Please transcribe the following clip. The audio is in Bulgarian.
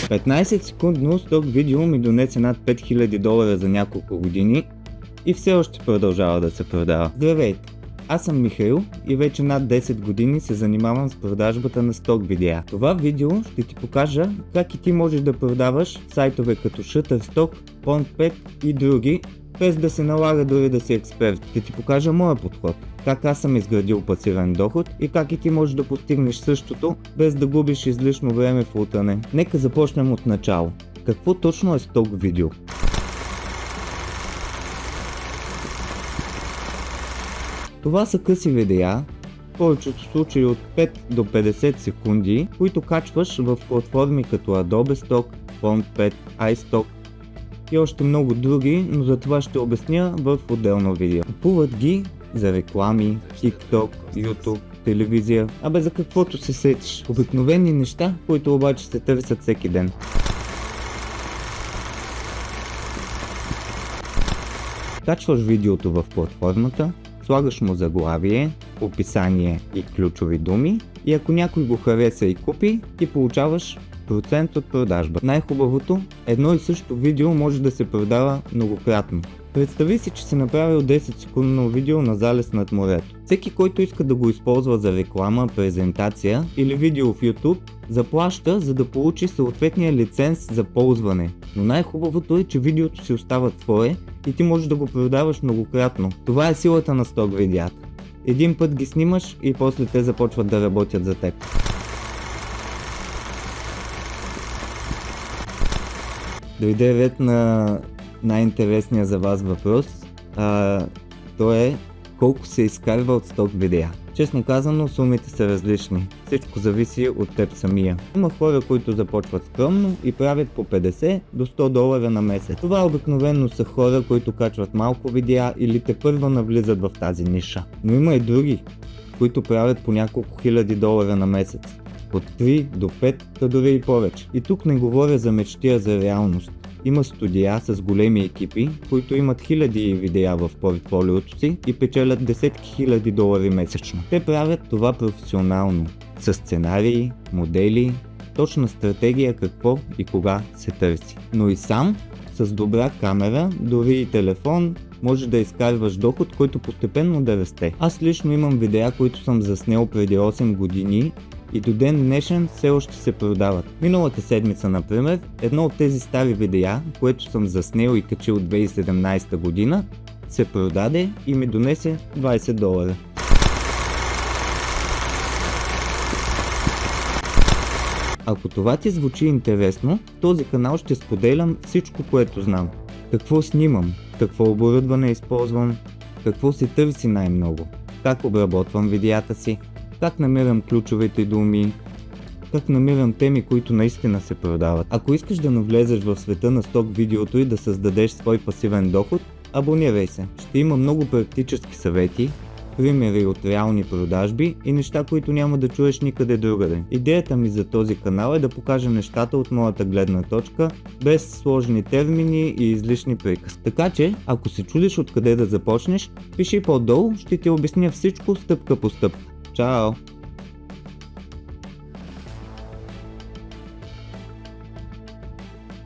15 секундно сток видео ми донесе над $5000 за няколко години и все още продължава да се продава. Здравейте! Аз съм Михаил и вече над 10 години се занимавам с продажбата на сток видеа. Това видео ще ти покажа как и ти можеш да продаваш сайтове като Shutterstock, PornPet и други, без да се налага дори да си експерт. Ще ти покажа моя подход, как аз съм изградил пасивен доход и как и ти можеш да постигнеш същото, без да губиш излишно време в лутане. Нека започнем от начало. Какво точно е сток видео? Това са къси видеа, в повечето случаи от 5 до 50 секунди, които качваш в платформи като Adobe Stock, PornPet, iStock и още много други, но за това ще обясня в отделно видео. Купуват ги за реклами, TikTok, YouTube, телевизия, за каквото се сетиш. Обикновени неща, които обаче се търсят всеки ден. Качваш видеото в платформата, слагаш му заглавие, описание и ключови думи и ако някой го хареса и купи, ти получаваш процент от продажба. Най-хубавото, едно и също видео може да се продава многократно. Представи си, че си направил 10 секундно видео на залез над морето. Всеки, който иска да го използва за реклама, презентация или видео в YouTube, заплаща, за да получи съответния лиценз за ползване. Но най-хубавото е, че видеото си остава твое и ти можеш да го продаваш многократно. Това е силата на сток видеята. Един път ги снимаш и после те започват да работят за теб. Дойде ред на най-интересния за вас въпрос, то е колко се изкарва от сток видеа. Честно казано, сумите са различни, всичко зависи от теб самия. Има хора, които започват скромно и правят по 50 до $100 на месец. Това обикновено са хора, които качват малко видеа или тепърва навлизат в тази ниша. Но има и други, които правят по няколко $1000 на месец. От 3 до 5, та дори и повече. И тук не говоря за мечти, а за реалност. Има студия с големи екипи, които имат хиляди видеа в портфолиото си и печелят десетки хиляди долари месечно. Те правят това професионално, с сценарии, модели, точна стратегия какво и кога се търси. Но и сам, с добра камера, дори и телефон, може да изкарваш доход, който постепенно да расте. Аз лично имам видеа, които съм заснел преди 8 години и до ден днешен все още се продават. Миналата седмица, например, едно от тези стари видеа, което съм заснел и качил 2017 година, се продаде и ми донесе $20. Ако това ти звучи интересно, в този канал ще споделям всичко, което знам. Какво снимам, какво оборудване използвам, какво се търси най-много, как обработвам видеята си, как намирам ключовите думи, как намирам теми, които наистина се продават. Ако искаш да навлезеш в света на сток видеото и да създадеш свой пасивен доход, абонирай се. Ще има много практически съвети, примери от реални продажби и неща, които няма да чуеш никъде другаде. Идеята ми за този канал е да покажа нещата от моята гледна точка, без сложни термини и излишни приказки. Така че, ако се чудиш откъде да започнеш, пиши по-долу, ще ти обясня всичко стъпка по стъпка. Чао!